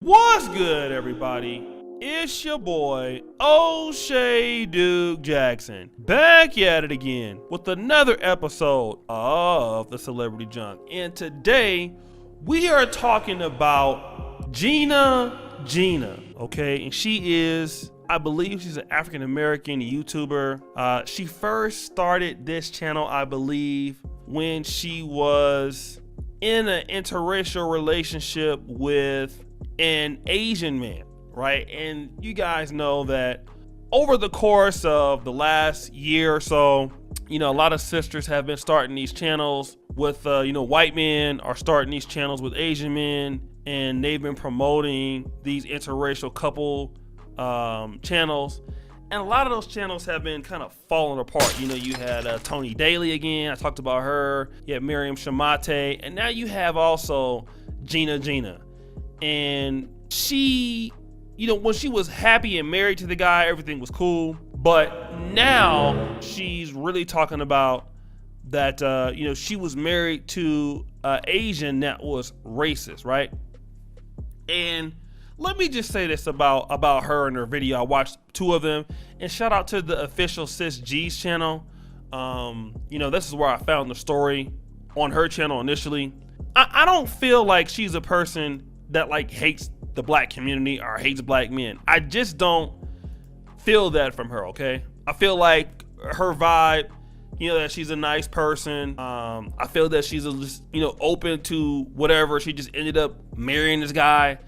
What's good, everybody? It's your boy, O'Shea Duke Jackson, back at it again with another episode of the Celebrity Junk. And today, we are talking about Gina, okay? And she is, I believe she's an African-American YouTuber. She first started this channel, I believe, when she was in an interracial relationship with an Asian man, right? And you guys know that over the course of the last year or so, a lot of sisters have been starting these channels with, white men are starting these channels with Asian men, and they've been promoting these interracial couple channels. And a lot of those channels have been kind of falling apart. You had Tony Daly again. I talked about her. You had Miriam Shamate. And now you have also Gina. And she, when she was happy and married to the guy, everything was cool. But now she's really talking about that, she was married to an Asian that was racist, right? And let me just say this about her and her video. I watched two of them, and shout out to the official Sis G's channel. This is where I found the story on her channel initially. I don't feel like she's a person that hates the black community or hates black men. I just don't feel that from her, okay? I feel like her vibe, that she's a nice person. I feel that she's just, open to whatever. She just ended up marrying this guy.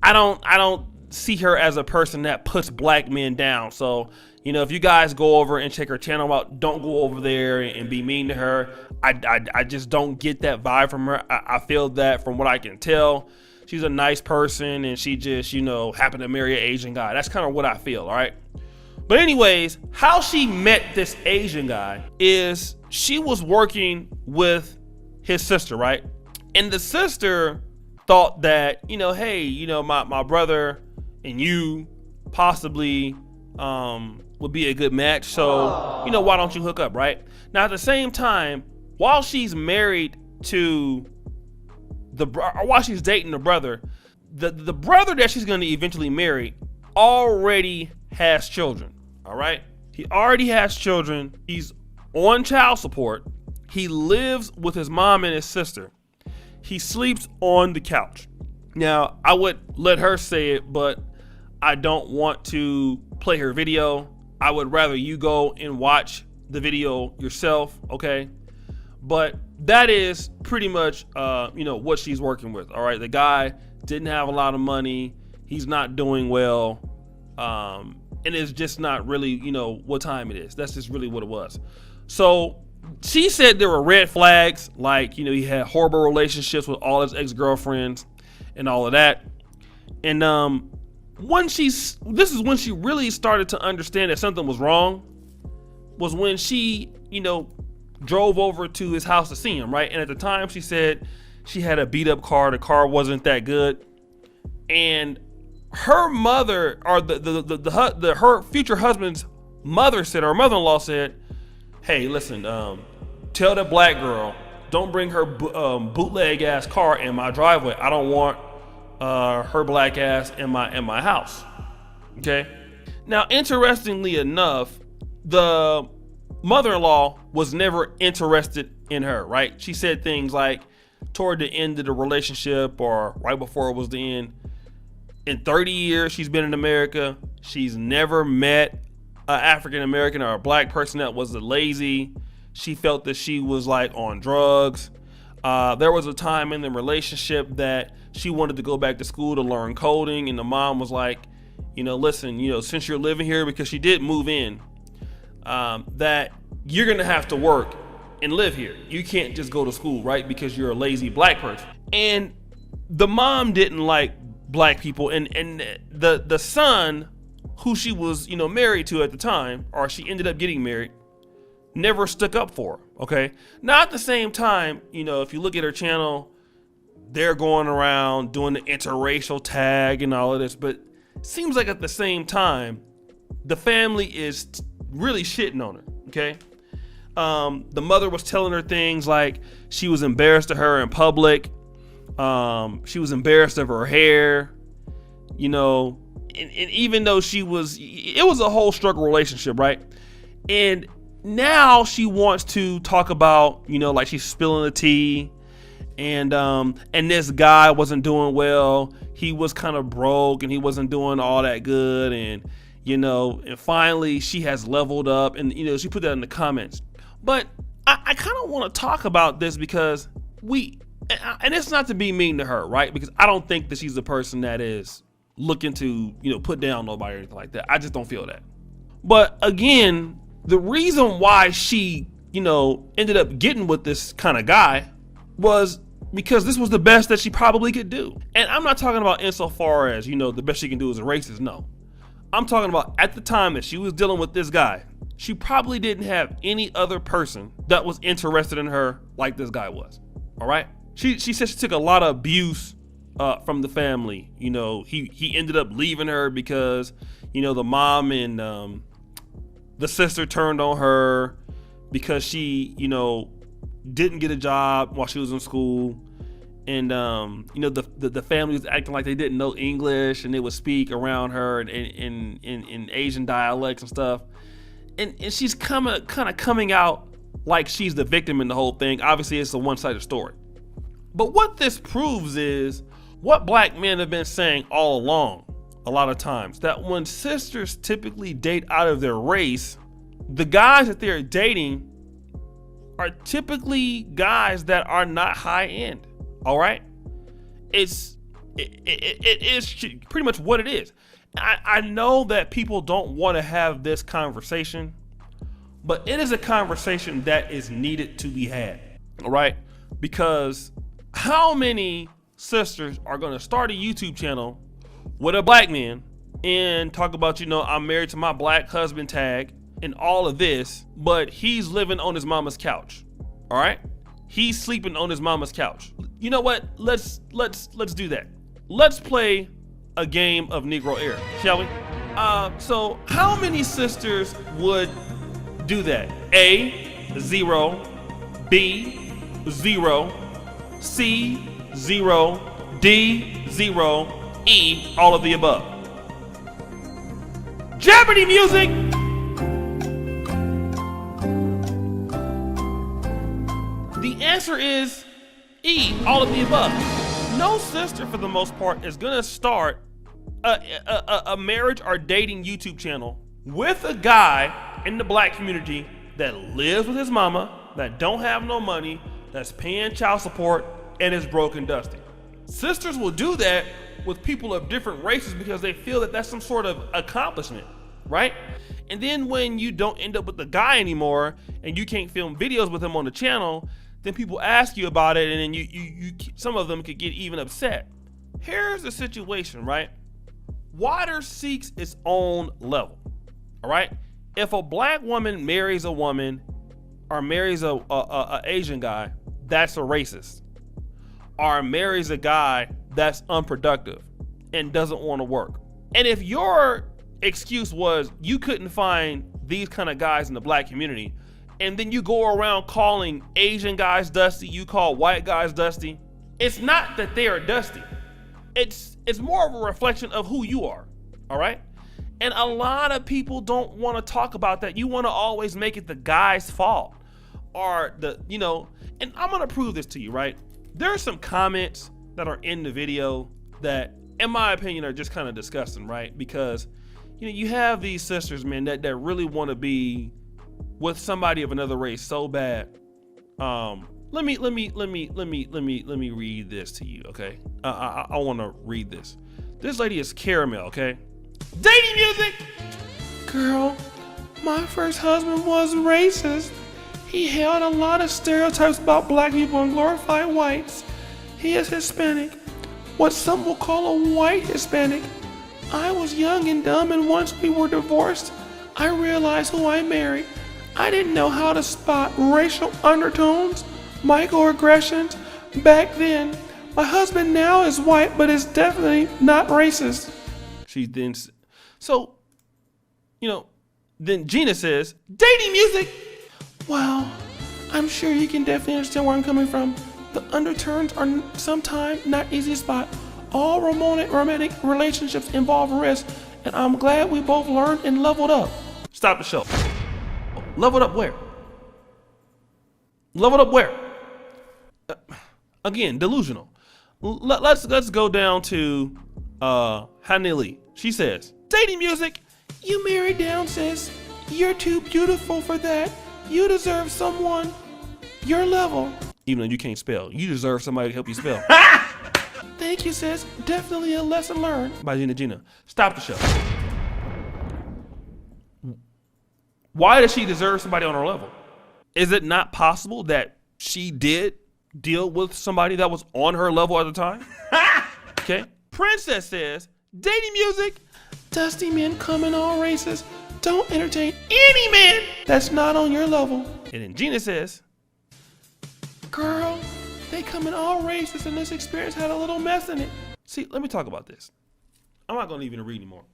I don't see her as a person that puts black men down. So, if you guys go over and check her channel out, don't go over there and be mean to her. I just don't get that vibe from her. I feel that from what I can tell, she's a nice person and she just, happened to marry an Asian guy. That's kind of what I feel, all right? But anyways, how she met this Asian guy is she was working with his sister, right? And the sister thought that, hey, my brother and you possibly would be a good match. So, why don't you hook up, right? Now, at the same time, while she's married to while she's dating the brother, the brother that she's going to eventually marry already has children, all right? He already has children. He's on child support. He lives with his mom and his sister. He sleeps on the couch. Now, I would let her say it, but I don't want to play her video. I would rather you go and watch the video yourself, okay? But that is pretty much, what she's working with, all right? The guy didn't have a lot of money. He's not doing well. And it's just not really, what time it is. That's just really what it was. So she said there were red flags, he had horrible relationships with all his ex-girlfriends and all of that. And this is when she really started to understand that something was wrong, was when she, drove over to his house to see him, right? And at the time she said she had a beat up car. The car wasn't that good. And her mother, or her future husband's mother said, or mother-in-law said, hey, listen, tell the black girl, don't bring her bootleg ass car in my driveway. I don't want her black ass in my house. Okay. Now, interestingly enough, the mother-in-law was never interested in her, right? She said things like toward the end of the relationship or right before it was the end, in 30 years she's been in America, she's never met an African-American or a black person that was lazy. She felt that she was on drugs. There was a time in the relationship that she wanted to go back to school to learn coding, and the mom was like, listen, since you're living here, because she did move in, that you're gonna have to work and live here. You can't just go to school, right? Because you're a lazy black person. And the mom didn't like black people, and the son who she was, married to at the time, or she ended up getting married, never stuck up for her, okay? Now, at the same time, if you look at her channel, they're going around doing the interracial tag and all of this, but it seems like at the same time, the family is really shitting on her, okay? The mother was telling her things like she was embarrassed of her in public. She was embarrassed of her hair. you know, and even though it was a whole struggle relationship, right? And now she wants to talk about, you know, like she's spilling the tea, and this guy wasn't doing well. He was kind of broke and he wasn't doing all that good, and you know, and finally she has leveled up, and you know, she put that in the comments. But I kind of want to talk about this because and it's not to be mean to her, right? Because I don't think that she's the person that is looking to, you know, put down nobody or anything like that. I just don't feel that. But again, the reason why she, you know, ended up getting with this kind of guy was because this was the best that she probably could do. And I'm not talking about insofar as, you know, the best she can do is a racist. No. I'm talking about at the time that she was dealing with this guy, she probably didn't have any other person that was interested in her like this guy was. All right. She said she took a lot of abuse from the family. You know, he ended up leaving her because, you know, the mom and the sister turned on her because she, you know, didn't get a job while she was in school. And, you know, the family was acting like they didn't know English, and they would speak around her in Asian dialects and stuff. And she's kind of coming out like she's the victim in the whole thing. Obviously, it's a one-sided story. But what this proves is what black men have been saying all along, a lot of times, that when sisters typically date out of their race, the guys that they're dating are typically guys that are not high end. All right, it is pretty much what it is. I know that people don't want to have this conversation, but it is a conversation that is needed to be had. All right, because how many sisters are going to start a YouTube channel with a black man and talk about, you know, I'm married to my black husband tag and all of this, but he's living on his mama's couch. All right, he's sleeping on his mama's couch. You know what? Let's do that. Let's play a game of Negro Era, shall we? So how many sisters would do that? A, 0, B, 0, C, 0, D, 0, E, all of the above. Jeopardy music! The answer is E, all of the above. No sister, for the most part, is gonna start a marriage or dating YouTube channel with a guy in the black community that lives with his mama, that don't have no money, that's paying child support, and is broke and dusty. Sisters will do that with people of different races because they feel that that's some sort of accomplishment, right? And then when you don't end up with the guy anymore and you can't film videos with him on the channel, then people ask you about it, and then you some of them could get even upset. Here's the situation, right? Water seeks its own level. All right. If a black woman marries a woman or marries a Asian guy, that's a racist. Or marries a guy that's unproductive and doesn't want to work. And if your excuse was you couldn't find these kind of guys in the black community, and then you go around calling Asian guys dusty, you call white guys dusty, it's not that they are dusty. It's more of a reflection of who you are, all right? And a lot of people don't want to talk about that. You want to always make it the guy's fault, or you know, and I'm going to prove this to you, right? There are some comments that are in the video that, in my opinion, are just kind of disgusting, right? Because, you know, you have these sisters, man, that really want to be with somebody of another race so bad. Let me read this to you, okay? I want to read this. This lady is Caramel, okay? Dating music! Girl, my first husband was racist. He held a lot of stereotypes about black people and glorified whites. He is Hispanic, what some will call a white Hispanic. I was young and dumb, and once we were divorced, I realized who I married. I didn't know how to spot racial undertones, microaggressions back then. My husband now is white, but is definitely not racist. She then, so, you know, then Gina says, dating music. Well, I'm sure you can definitely understand where I'm coming from. The undertones are sometimes not easy to spot. All romantic relationships involve risk, and I'm glad we both learned and leveled up. Stop the show. Leveled up where? Leveled up where? Again, delusional. Let's go down to Hanili. She says, dating music. You married down, sis. You're too beautiful for that. You deserve someone your level. Even though you can't spell, you deserve somebody to help you spell. Thank you, sis. Definitely a lesson learned. By Gina. Stop the show. Why does she deserve somebody on her level? Is it not possible that she did deal with somebody that was on her level at the time? Okay. Princess says, dating music. Dusty men come in all races. Don't entertain any man that's not on your level. And then Gina says, girl, they come in all races and this experience had a little mess in it. See, let me talk about this. I'm not gonna even read anymore.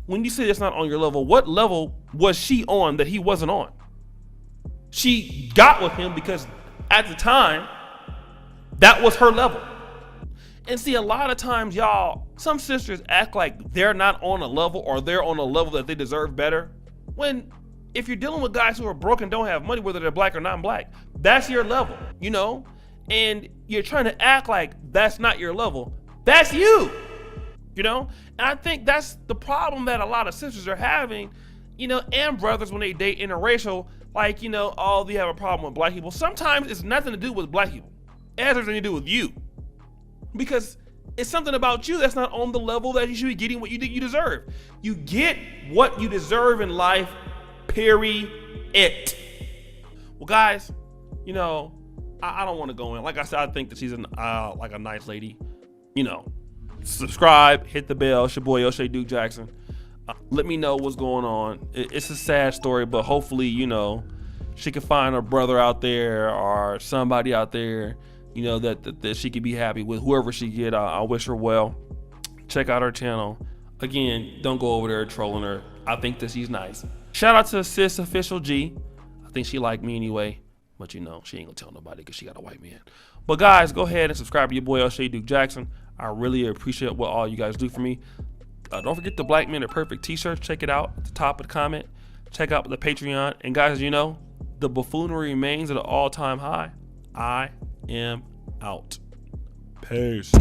When you say it's not on your level, what level was she on that he wasn't on? She got with him because at the time, that was her level. And see, a lot of times, y'all, some sisters act like they're not on a level or they're on a level that they deserve better. When if you're dealing with guys who are broke and don't have money, whether they're black or non-black, that's your level, you know? And you're trying to act like that's not your level. That's you, you know? And I think that's the problem that a lot of sisters are having, you know, and brothers when they date interracial, like, you know, oh, they have a problem with black people. Sometimes it's nothing to do with black people. It has everything to do with you. Because it's something about you that's not on the level that you should be getting what you think you deserve. You get what you deserve in life, period. Well, guys, you know, I don't want to go in. Like I said, I think that she's like a nice lady. You know, subscribe, hit the bell. It's your boy, O'Shea Duke Jackson. Let me know what's going on. It's a sad story, but hopefully, you know, she can find a brother out there or somebody out there, you know, that she could be happy with. Whoever she get, I wish her well. Check out her channel. Again, don't go over there trolling her. I think that she's nice. Shout out to Sis Official G. I think she liked me anyway, but you know, she ain't gonna tell nobody because she got a white man. But guys, go ahead and subscribe to your boy, O'Shea Duke Jackson. I really appreciate what all you guys do for me. Don't forget the Black Men Are Perfect t-shirts. Check it out at the top of the comment. Check out the Patreon. And guys, as you know, the buffoonery remains at an all-time high. I am out. Peace.